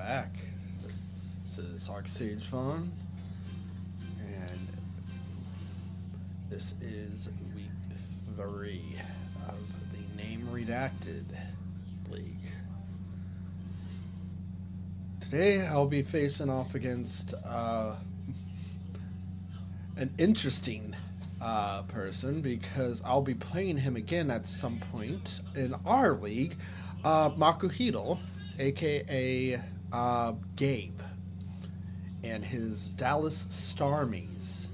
back. This is Arcstage Fun, and this is week 3 of the Name Redacted League. Today I'll be facing off against an interesting person because I'll be playing him again at some point in our league, Makuhito, aka Gabe, and his Dallas Starmies.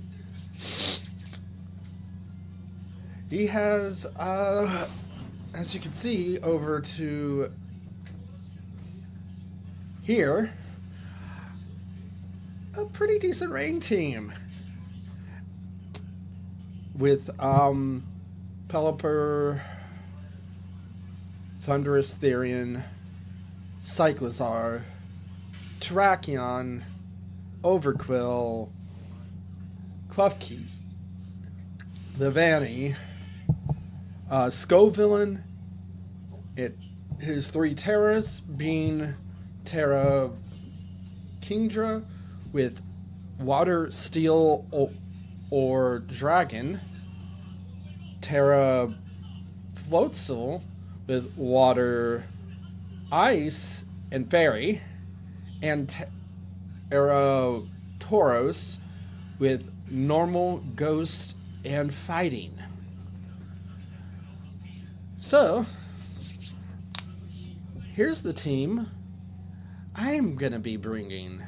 He has, as you can see over to here, a pretty decent rain team with Pelipper, Thundurus Therian, Cyclizar, Terrakion, Overquill, Klefki, Levani, Scovillain, his 3 Terras being Terra Kingdra with Water, Steel, or Dragon, Terra Floatzel with Water, Ice, and Fairy, and Terra Tauros with Normal, Ghost, and Fighting. So, here's the team I'm gonna be bringing.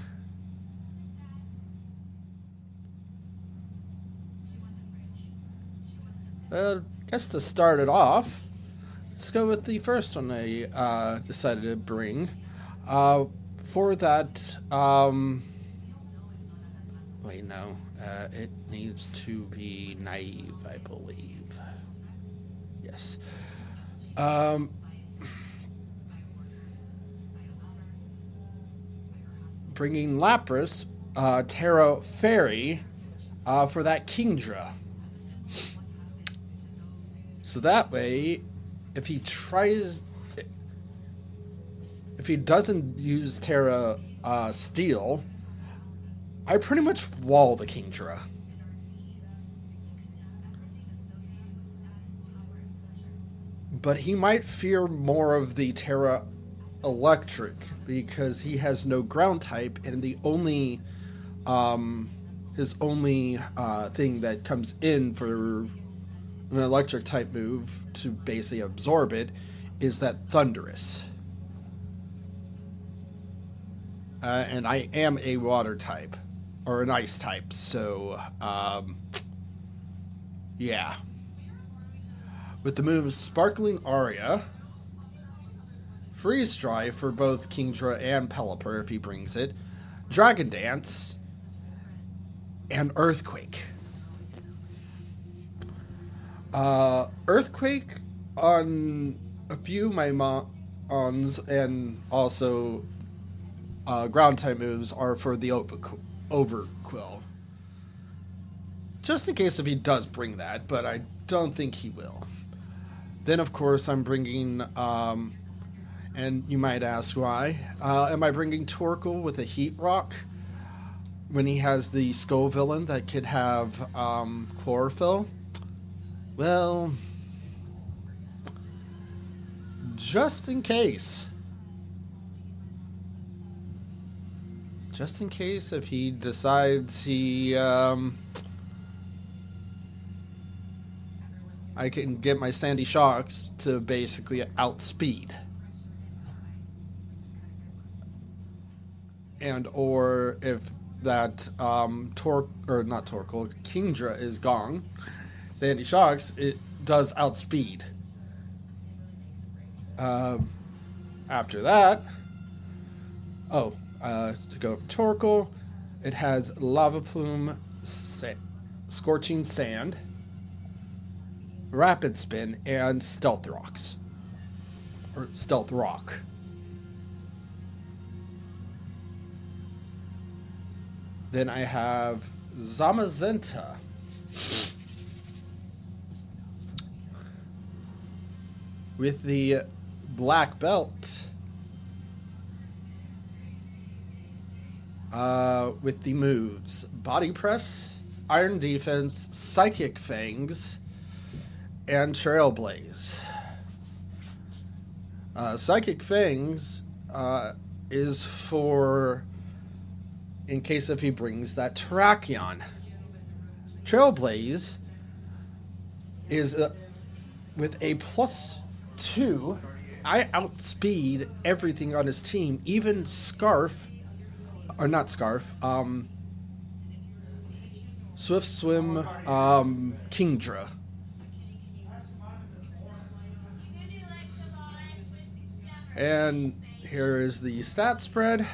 I guess to start it off, let's go with the first one I decided to bring. For that, wait, no, it needs to be naive, I believe. Yes. Bringing Lapras, Terra Fairy, for that Kingdra. So that way, if he doesn't use Terra Steel, I pretty much wall the Kingdra. But he might fear more of the Terra Electric because he has no ground type, and the only his only thing that comes in for an electric type move to basically absorb it is that Thundurus. And I am a water type, or an ice type, so yeah. With the moves Sparkling Aria, Freeze Dry for both Kingdra and Pelipper if he brings it, Dragon Dance, and Earthquake. Earthquake on a few of my mons, and also ground type moves are for the Overquill. Just in case if he does bring that, but I don't think he will. Then, of course, I'm bringing, and you might ask why, am I bringing Torkoal with a Heat Rock when he has the Scovillain that could have Chlorophyll? Well, just in case. Just in case if he decides I can get my Sandy Shocks to basically outspeed. And or if that Kingdra is gone, Sandy Shocks, it does outspeed. After that, to go for Torkoal, it has Lava Plume, Scorching Sand, Rapid Spin, and Stealth Rocks. Or Stealth Rock. Then I have Zamazenta. With the black belt with the moves Body Press, Iron Defense, Psychic Fangs, and Trailblaze. Psychic Fangs is for in case if he brings that Terrakion. Trailblaze is with a +2. I outspeed everything on his team, even Scarf, or not Scarf, Swift Swim, Kingdra. And here is the stat spread.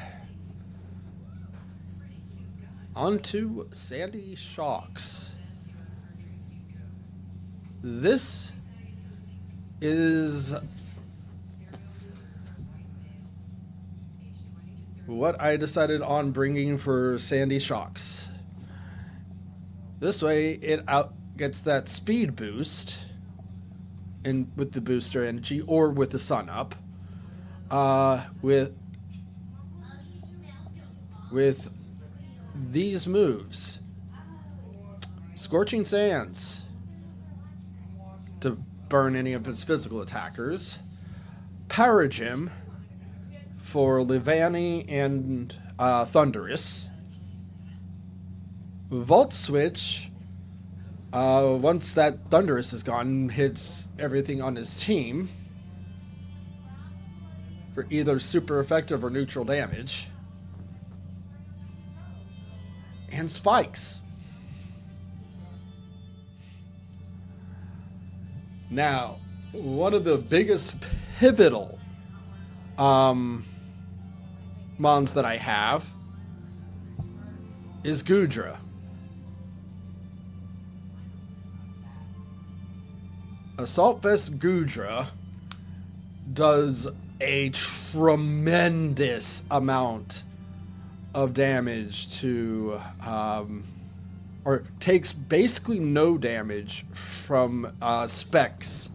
On to Sandy Shocks. This is what I decided on bringing for Sandy Shocks. This way it gets that speed boost and with the booster energy or with the sun up. With these moves. Scorching Sands to burn any of his physical attackers. Paragym for Levani and Thundurus. Volt Switch, once that Thundurus is gone, hits everything on his team for either super effective or neutral damage. And Spikes. Now, one of the biggest pivotal mons that I have is Goodra. Assault Vest Goodra does a tremendous amount of damage to, or takes basically no damage from Specs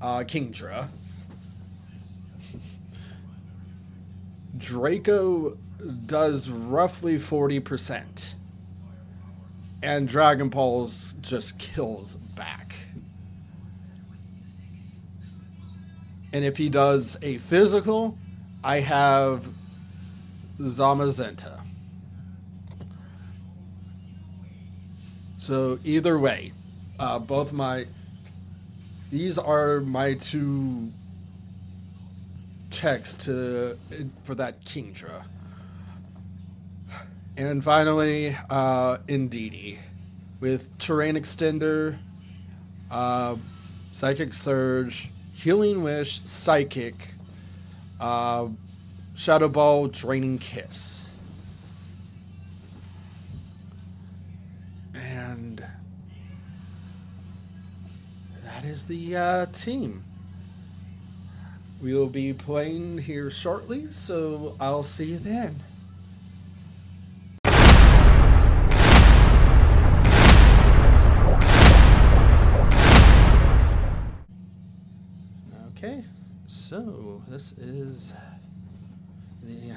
Kingdra. Draco does roughly 40%. And Dragon Pulse just kills back. And if he does a physical, I have Zamazenta. So either way, these are my two checks for that Kingdra. And finally, Indeedee with Terrain Extender, Psychic Surge, Healing Wish, Psychic, Shadow Ball, Draining Kiss. And that is the team. We will be playing here shortly, so I'll see you then. Okay, so this is the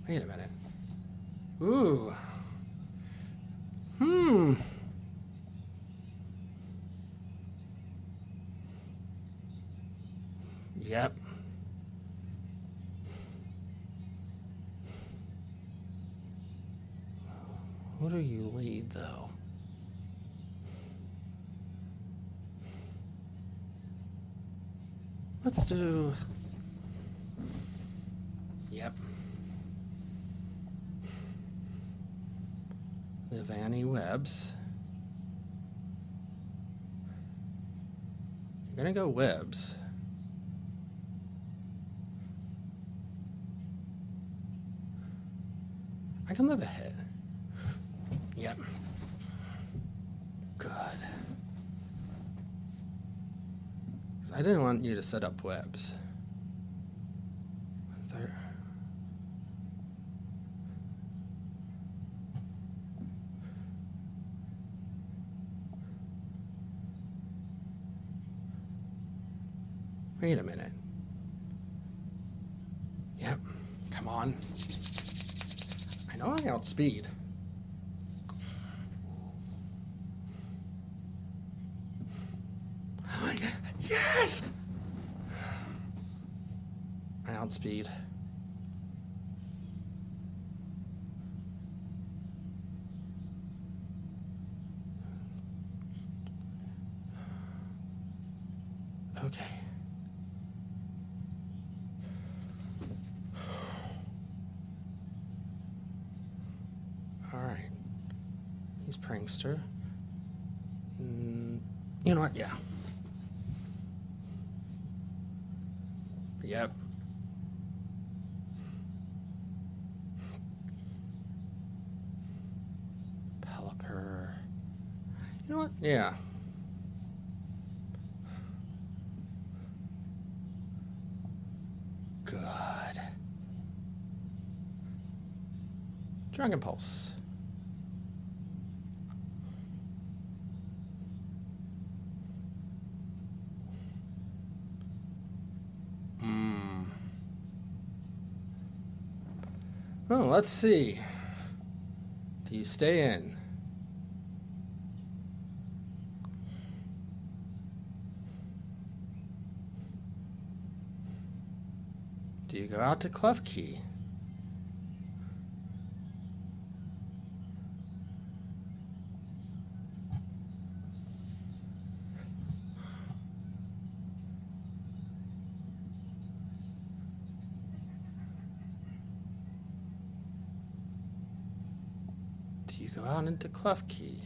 wait a minute. Ooh. Yep. Who do you lead, though? Let's do... Yep. The Vanny Webs. You're gonna go Webs. I can live ahead. Yep. Good. Because I didn't want you to set up Webs. Wait a minute. Yep. Come on. I know I outspeed. Yes! I outspeed. Okay. Alright. He's prankster. You know what? Yeah. Yep. Pelipper. You know what? Yeah. Good. Dragon Pulse. Oh, let's see. Do you stay in? Do you go out to Klefki? Do you go out into Klefki?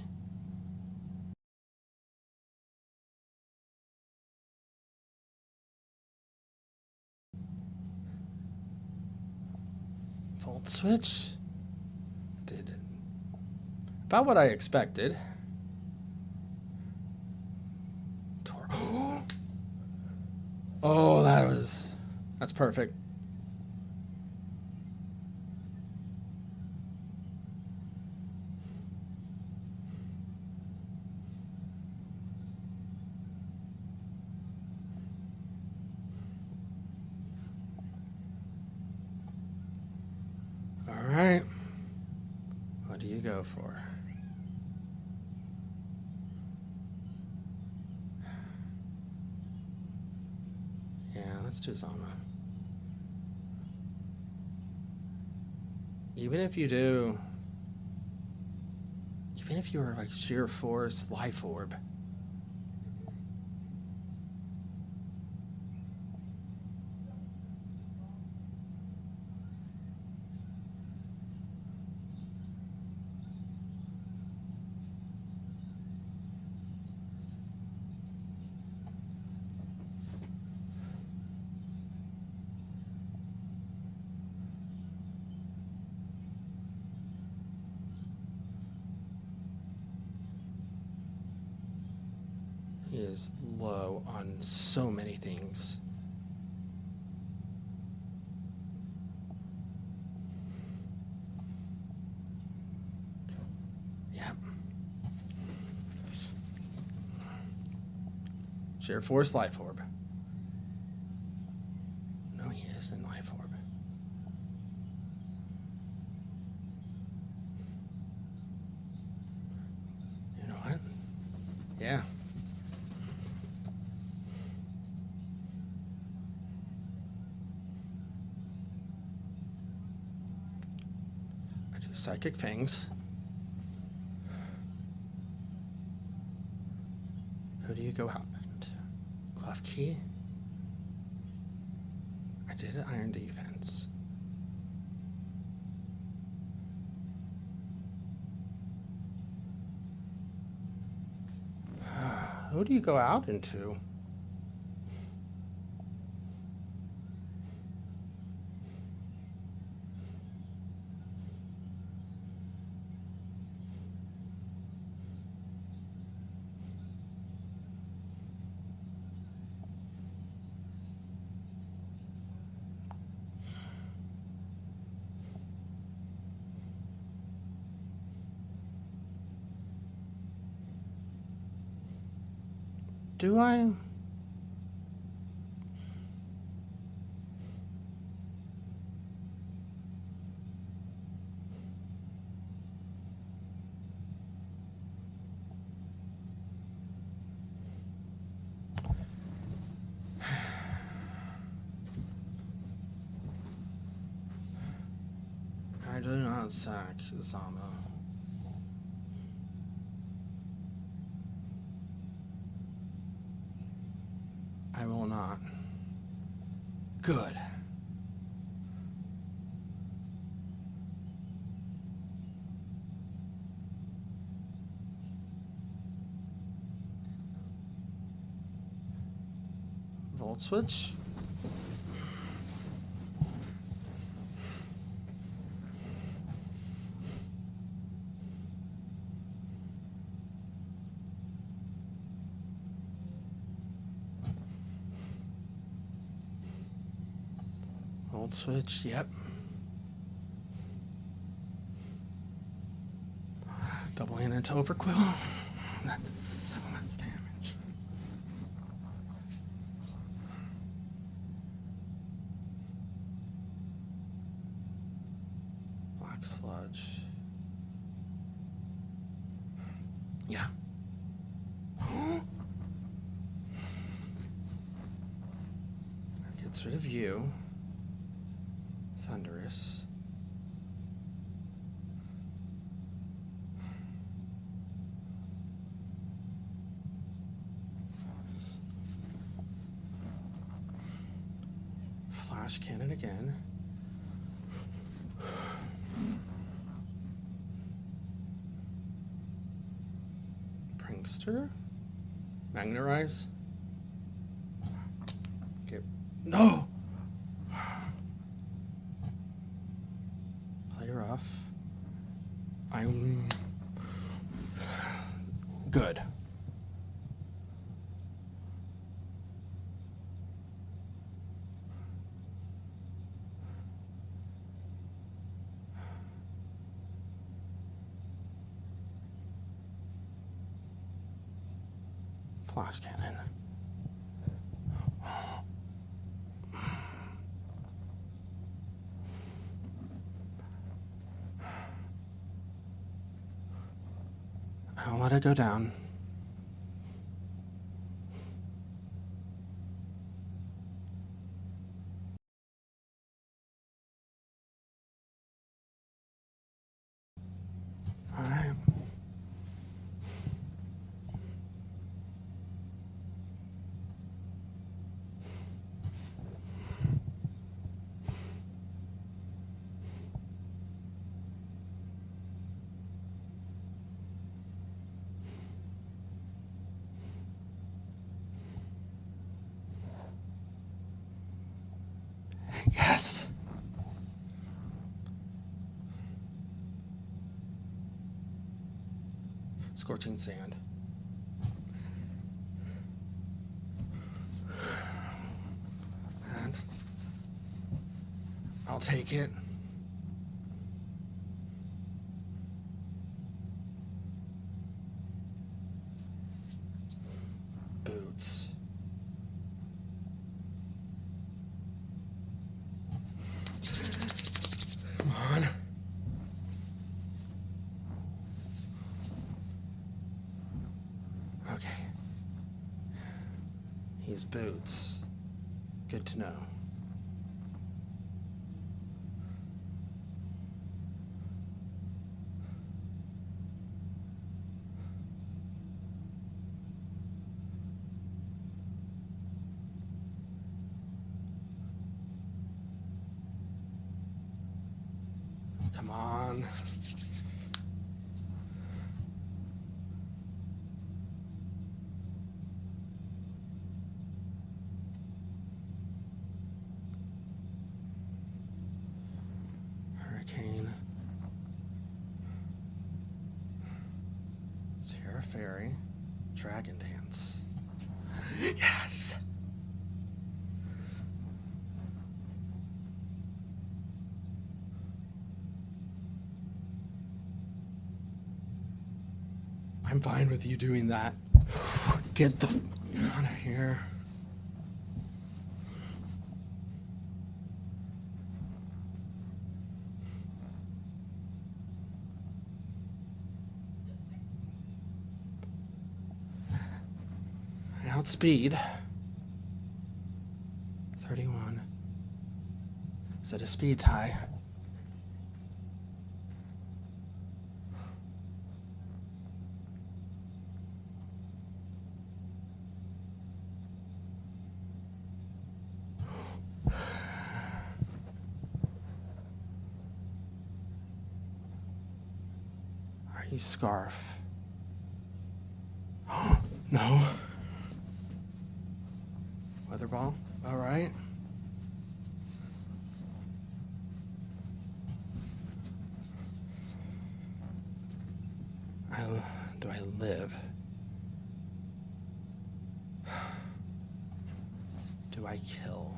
Volt switch? Did about what I expected. Oh, that's perfect. All right. What do you go for? Yeah, let's do Zama. Even if you were like sheer force life orb. He is low on so many things. Yep. Sheer force life orb. No, he isn't life orb. You know what? Yeah. I do Psychic Fangs. Who do you go out? Klefki? I did an Iron Defense. Who do you go out into? Do I? not sack Zama. I will not. Good. Volt switch. Volt switch, yep. Doubling into overquill. That does so much damage. Black sludge. Yeah. Gets rid of you. Thunderous. Flash cannon again. Prankster. Magnerize. Okay. No! Play rough. I'm good. Flash cannon. I'll let it go down. All right. Yes. Scorching sand. And I'll take it. Boots. Come on. Okay. He's boots. Good to know. Come on. Hurricane. Terra Fairy. Dragon Dance. Yes! I'm fine with you doing that. Get the out of here. Outspeed. 31. Is that a speed tie? Are you Scarf? No. Weather ball? Alright. Do I live? Do I kill?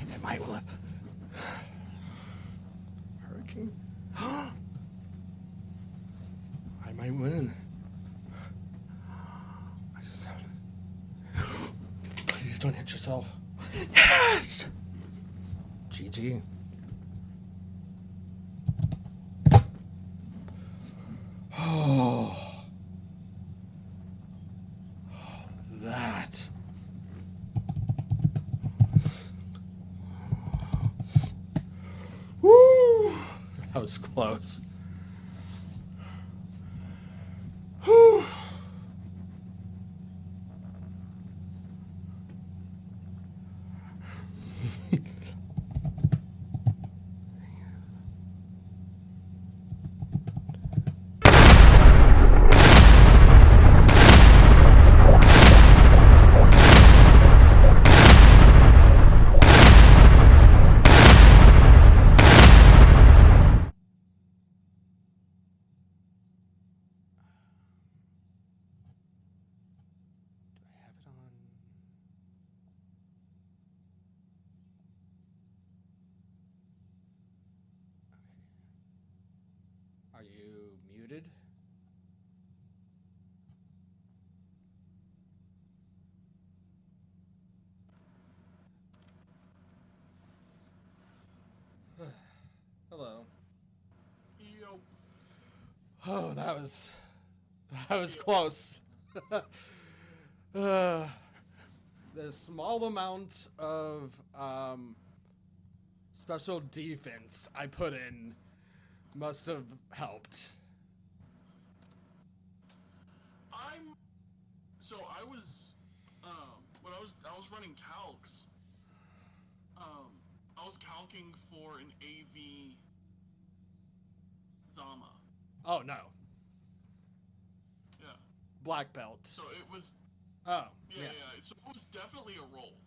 It might live. Hurricane? I might win. I just have to... Please don't hit yourself. Yes! GG. Oh. That. Woo! That was close. Whew. Are you muted? Hello. Yo. Oh, that was close. The small amount of special defense I put in must have helped. I was when I was running calcs. I was calcing for an AV Zama. Oh no. Yeah. Black belt. So it was. Oh. Yeah. So it was definitely a roll.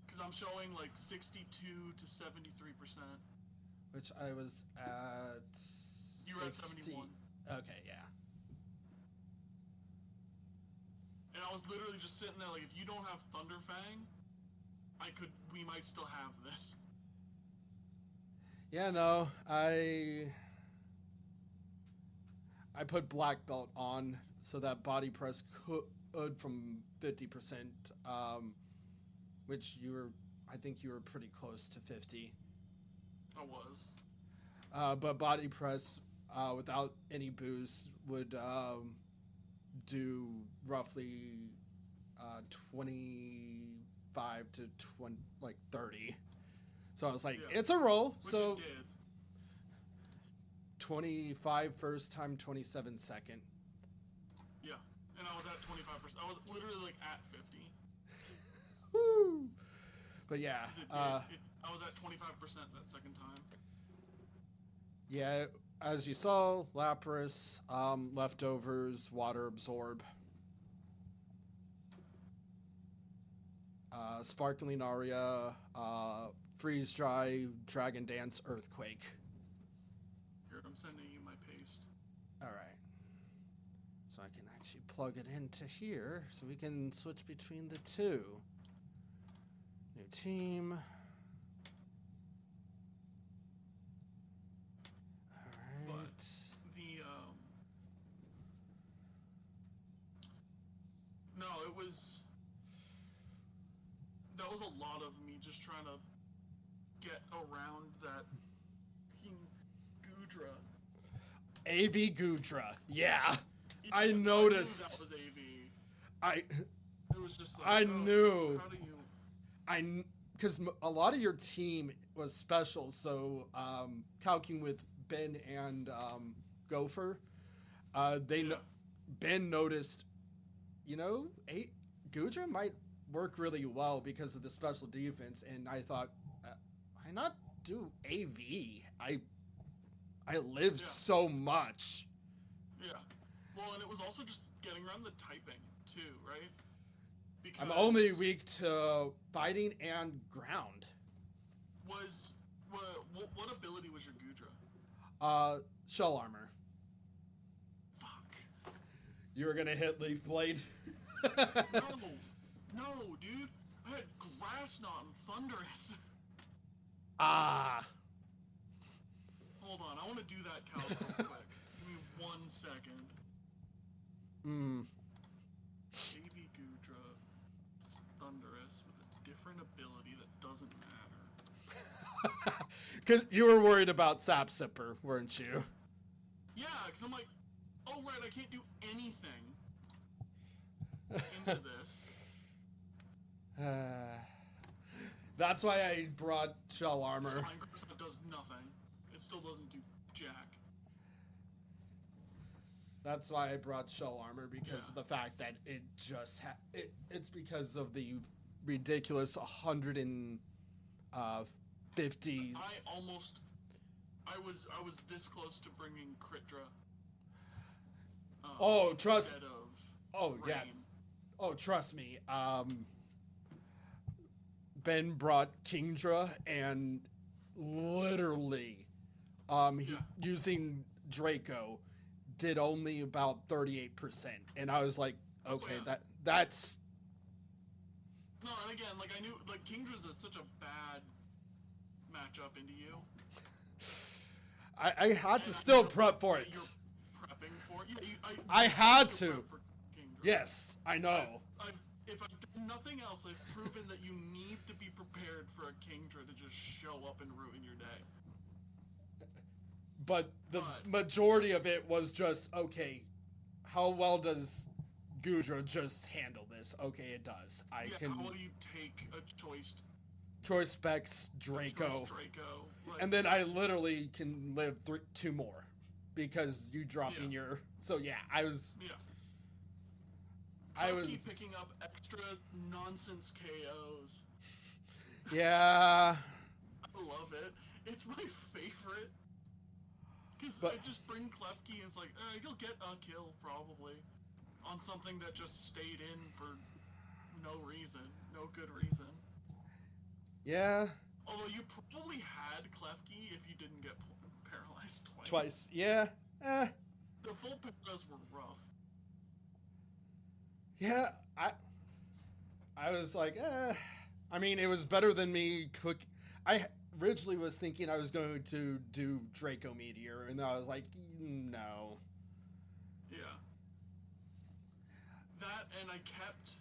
Because I'm showing like 62 to 73%. Which I was at. You were at 71. Okay, yeah. And I was literally just sitting there like, if you don't have Thunderfang, we might still have this. Yeah, no, I put black belt on so that body press could from 50%, which I think you were pretty close to 50. I was. But body press without any boost would do roughly 25 to 20, like 30. So I was like, it's a roll. Which so it did. 25 first time, 27 second. Yeah, and I was at 25%. I was literally like at 50. Woo! But yeah, I was at 25% that second time. Yeah, as you saw, Lapras, leftovers, water absorb. Sparkling Aria, freeze dry, Dragon Dance, Earthquake. Here, I'm sending you my paste. All right. So I can actually plug it into here so we can switch between the two. New team. All right. But the no, that was a lot of me just trying to get around that King Gudra. AV Gudra. Yeah. Yeah, I knew noticed. that was AV. I It was just like, I oh, knew. How do you? Because a lot of your team was special. So calculating with Ben and Gopher, Yeah. Ben noticed. Gudra might work really well because of the special defense, and I thought, why not do AV? I live Yeah. so much. Yeah. Well, and it was also just getting around the typing too, right? Because I'm only weak to fighting and ground. What ability was your Gudra? Shell armor. Fuck. You were gonna hit Leaf Blade. No, dude. I had Grass Knot and Thunderous. Ah. Hold on, I want to do that calc real quick. Give me 1 second. AV Gudra is Thunderous with a different ability that doesn't matter. Because you were worried about Sap Sipper, weren't you? Yeah, because I'm like, oh right, I can't do anything into this. That's why I brought Shell armor. Spine Grass Knot does nothing. It still doesn't do jack. That's why I brought Shell armor, because Yeah. of the fact that it just it's because of the ridiculous 150. I was this close to bringing Critdra. Oh, trust. Instead of Oh yeah. Rain. Oh, trust me. Ben brought Kingdra, and literally, Yeah. using Draco, did only about 38%, and I was like, okay, yeah. that's. No, and again, like I knew, like Kingdra's such a bad matchup into you. I had to And still know prep for that it. You're prepping for it. Yeah, I had still to. prep for Kingdra. Yes, I know. If I've done nothing else, I've proven that you need to be prepared for a Kingdra to just show up and ruin your day. But the But- majority of it was just, okay, how well does Gudra just handle this? Okay, it does. I Yeah, can how do you take a choice choice specs Draco. Draco? Like, And then I literally can live 2 more because you dropping Yeah. your. So yeah, I was. yeah. I Keep was. picking up extra nonsense KOs. Yeah. I love it. It's my favorite. Because But- I just bring Klefki and it's like, you'll get a kill probably on something that just stayed in for no reason, no good reason. Yeah. Although you probably had Klefki if you didn't get paralyzed twice. Twice. Yeah. The full paras were rough. Yeah. I was like, I mean, it was better than me click. I originally was thinking I was going to do Draco Meteor, and I was like, no. Yeah. That, and I kept...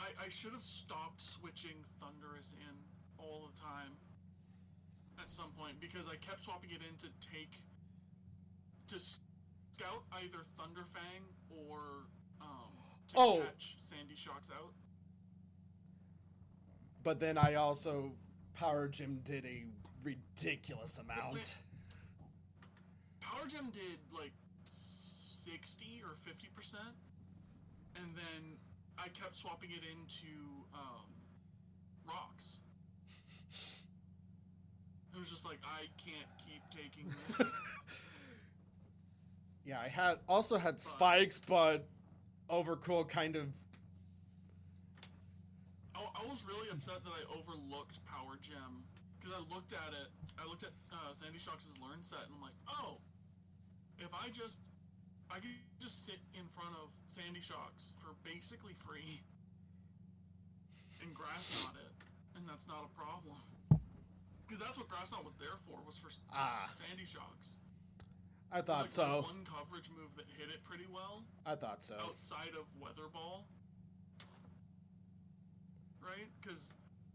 I should have stopped switching Thunderous in all the time at some point, because I kept swapping it in to scout either Thunderfang or to catch Sandy Shocks out. But then I also Power Gym did a ridiculous amount. Power Gem did like 60 or 50%, and then I kept swapping it into rocks. It was just like, I can't keep taking this. Yeah, I had spikes, but Overcool kind of. I was really upset that I overlooked Power Gem, because I looked at Sandy Shocks' Learn set, and I'm like, oh, if I could just sit in front of Sandy Shocks for basically free and Grass Knot it, and that's not a problem. Because that's what Grass Knot was there for, was for Sandy Shocks. I thought like so. One coverage move that hit it pretty well, I thought so. outside of Weather Ball. Right? Because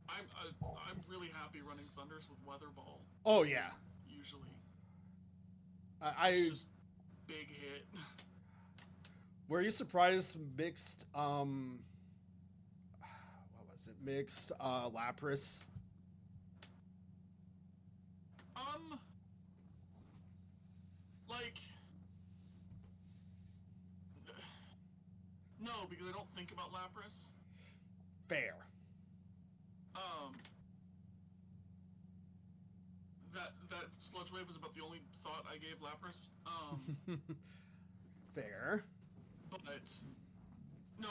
I'm really happy running Thunders with Weather Ball, Oh yeah. usually. I Just big hit. were you surprised mixed what was it? Mixed Lapras? Like, no, because I don't think about Lapras. Fair. That Sludge Wave was about the only thought I gave Lapras. Fair. But no,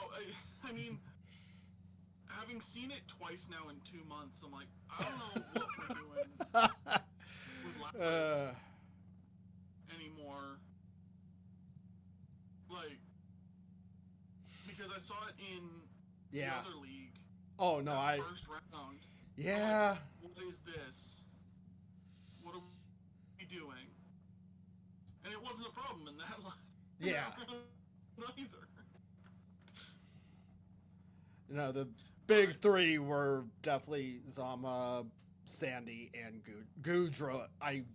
I mean, having seen it twice now in 2 months, I'm like, I don't know what we're doing with Lapras anymore. Like, because I saw it in the other league. Oh no, first round. Yeah. Like, what is this? What are we doing? And it wasn't a problem in that line. Yeah. Neither. No, the big three were definitely Zama, Sandy, and Goodra. I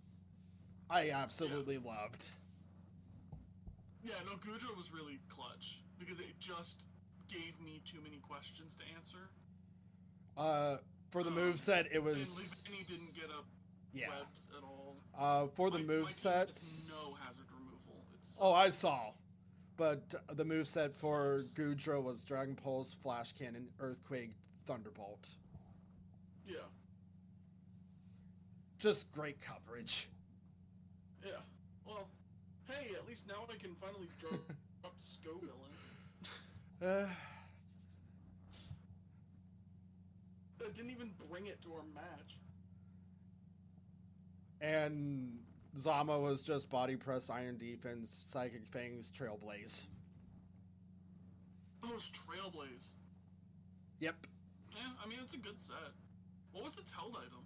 absolutely loved. Yeah, no, Goodra was really clutch because it just gave me too many questions to answer. For the moveset, it was. And Leavanny didn't get up webs at all. For the moveset. No hazard removal. Oh, I saw. But the moveset for Goodra was Dragon Pulse, Flash Cannon, Earthquake, Thunderbolt. Yeah. Just great coverage. Yeah. Well, hey, at least now I can finally drop Scoville in. I didn't even bring it to our match. And Zama was just Body Press, Iron Defense, Psychic Fangs, Trailblaze. Oh, it was Trailblaze. Yep. Yeah, I mean, it's a good set. What was the Teld item?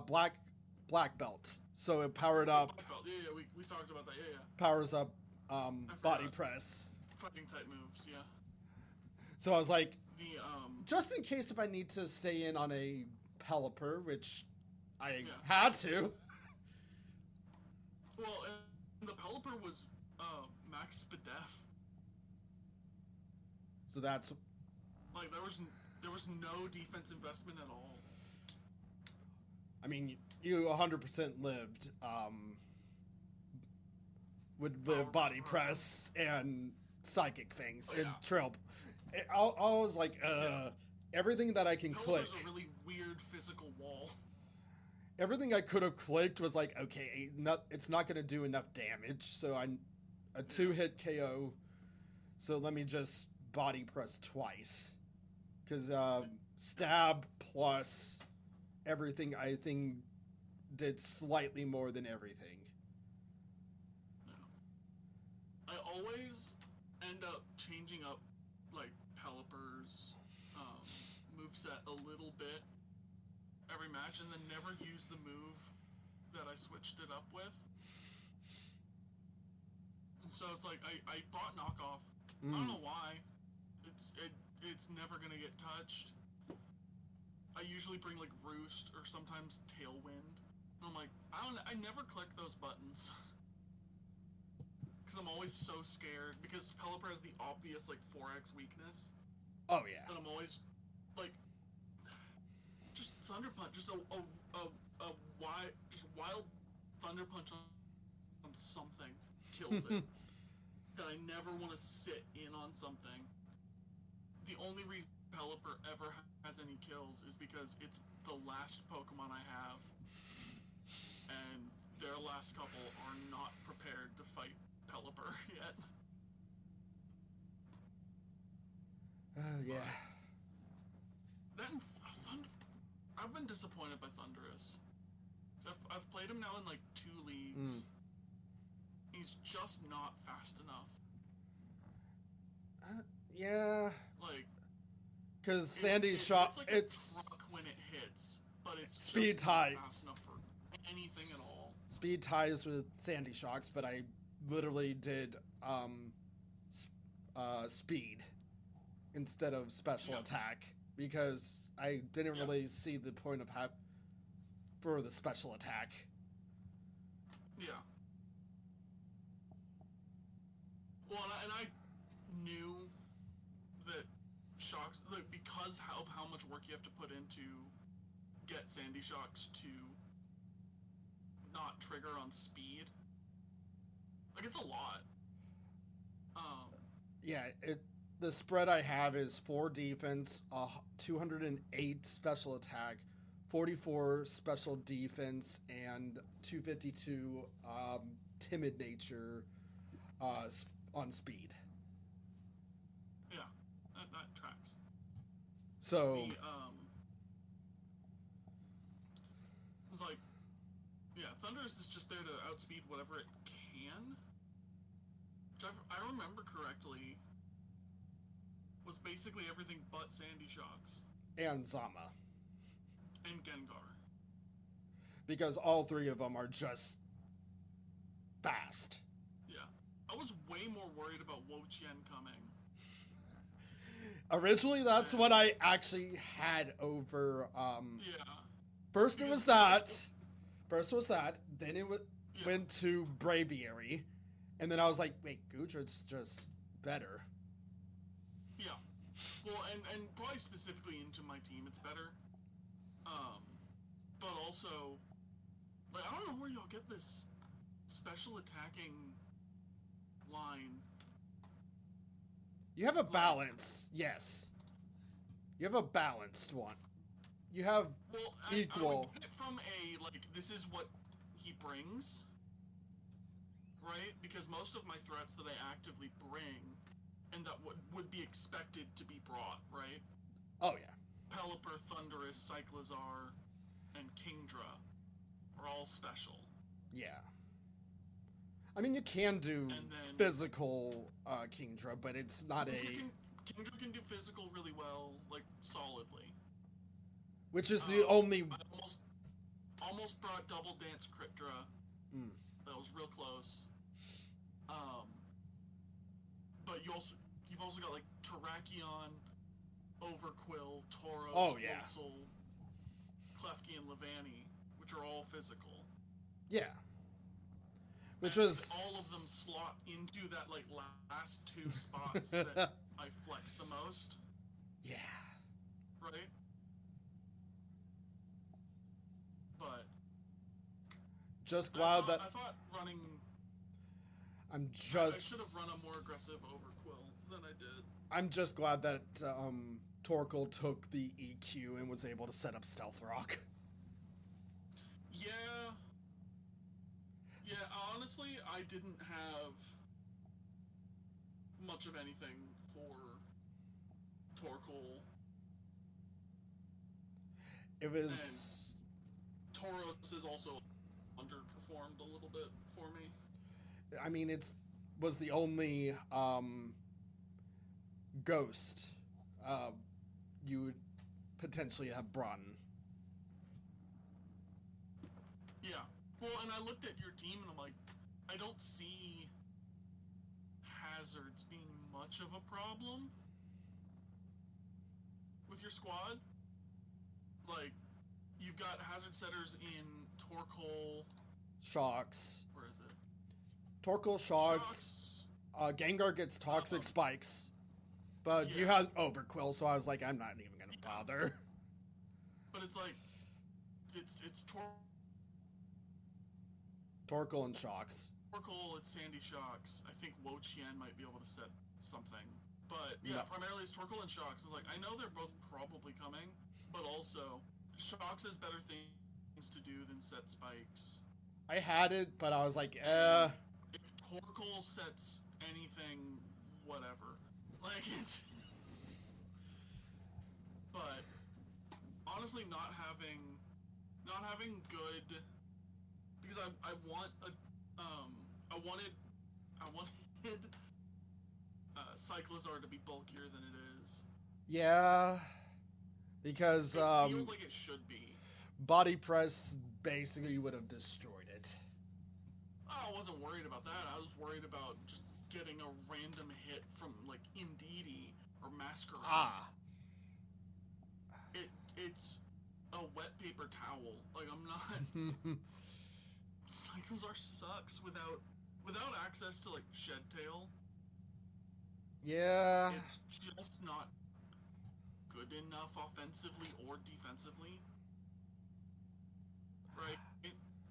Black Belt. So it powered up. Black Belt. Yeah, we talked about that. Yeah. Powers up Body Press. Fighting type moves, yeah. So I was like, the just in case if I need to stay in on a Pelipper, which I had to. Well, and the Pelipper was Max Spadef. So that's like there was no defense investment at all. I mean, you 100% lived with the Body Press and Psychic Fangs and Trail. I was like, everything that I can click. There's a really weird physical wall. Everything I could have clicked was like, okay, it's not going to do enough damage, so a 2-hit KO. So let me just Body Press twice, because stab plus everything I think did slightly more than everything. Yeah. I always end up changing up like Pelipper's moveset a little bit every match, and then never use the move that I switched it up with. And so it's like I bought knockoff. I don't know why. It's never gonna get touched. I usually bring like Roost or sometimes Tailwind. And I'm like, I never click those buttons. Because I'm always so scared, because Pelipper has the obvious like 4x weakness. Oh yeah. And I'm always like, just Thunder Punch, just a wild Thunder Punch on something kills it. That I never want to sit in on something. The only reason Pelipper ever has any kills is because it's the last Pokemon I have, and their last couple are not prepared to fight Pelipper yet. Yeah. Then I've been disappointed by Thundurus. I've played him now in like 2 leagues. He's just not fast enough. Yeah. Like, because Sandy's shot, it's like a truck when it hits, but it's speed just ties. not fast enough for anything at all. Speed ties with Sandy Shocks, but I literally did speed instead of special attack, because I didn't really see the point of for the special attack. Yeah. Shocks, like, because of how much work you have to put into get Sandy Shocks to not trigger on speed. Like, it's a lot. Yeah, the spread I have is 4 defense, 208 special attack, 44 special defense, and 252 timid nature on speed. Yeah, that tracks. So it's like, yeah, Thunderous is just there to outspeed whatever it can. Which I remember correctly was basically everything but Sandy Shocks. And Zama. And Gengar. Because all 3 of them are just fast. Yeah. I was way more worried about Wo-Chien coming. Originally, that's what I actually had over. Yeah. First it was that. Then it went to Braviary. And then I was like, wait, Gudrid's just better. Yeah. Well, and probably specifically into my team, it's better. But also, like, I don't know where y'all get this special attacking line. You have a balance, yes. You have a balanced one. You have equal. I would get it from a, like, this is what he brings, right? Because most of my threats that I actively bring and that would be expected to be brought, right? Oh, yeah. Pelipper, Thundurus, Cyclizar, and Kingdra are all special. Yeah. I mean, you can do physical Kingdra, but it's not Kingdra can do physical really well, like, solidly. Which is the only... I almost brought Double Dance Cryptra. That was real close. But you've also got, like, Terrakion, Overquill, Tauros, Floatzel, Klefki, and Levani, which are all physical. Yeah. Which and was... all of them slot into that, like, last 2 spots that I flex the most. Yeah. Right? But... Just glad I thought running... I should have run a more aggressive Overquill than I did. I'm just glad that Torkoal took the EQ and was able to set up Stealth Rock. Yeah. Yeah, honestly, I didn't have much of anything for Torkoal. It was... And Tauros is also underperformed a little bit for me. I mean, was the only ghost you would potentially have brought in. Yeah. Well, and I looked at your team and I'm like, I don't see hazards being much of a problem with your squad. Like, you've got hazard setters in Torkoal. Shocks. Where is it? Torkoal, Shocks. Gengar gets Toxic Spikes. But you had Overquill, so I was like, I'm not even going to bother. But it's like, it's Torkoal and Shocks. Torkoal, it's Sandy Shocks. I think Wo-Chien might be able to set something. But, yeah, primarily it's Torkoal and Shocks. I was like, I know they're both probably coming, but also, Shocks has better things to do than set spikes. I had it, but I was like, If Torkoal sets anything, whatever. Like, it's... But, honestly, not having good... Because I want a... I wanted Cyclizar to be bulkier than it is. Yeah, because it feels like it should be. Body press basically would have destroyed it. I wasn't worried about that. I was worried about just getting a random hit from, like, Indeedee or Masquerain. It's a wet paper towel. Like, I'm not... Cyclizar sucks without access to, like, Shed Tail. Yeah. It's just not good enough offensively or defensively. Right?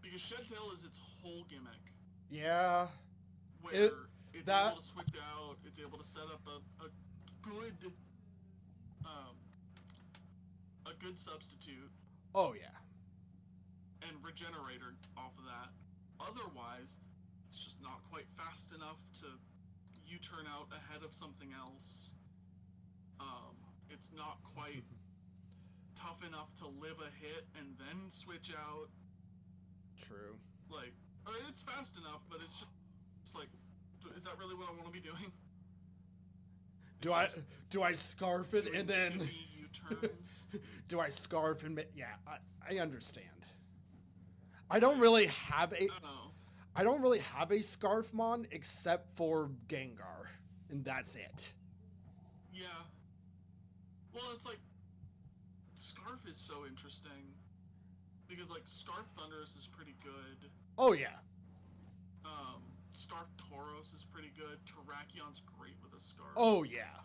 Because Shedtail is its whole gimmick. Yeah. Where it's able to switch out, it's able to set up a good a good substitute. Oh yeah. And regenerator off of that. Otherwise, it's just not quite fast enough to U-turn out ahead of something else. It's not quite tough enough to live a hit and then switch out. True. Like, I mean, it's fast enough, but it's like, is that really what I want to be doing? Do I scarf it and then U-turns? do I scarf and yeah, I understand. I don't really have a I don't really have a scarf mon except for Gengar, and that's it. Yeah. Well, it's like Scarf is so interesting because like Scarf Thundurus is pretty good. Oh yeah. Scarf Tauros is pretty good. Terrakion's great with a Scarf. Oh yeah.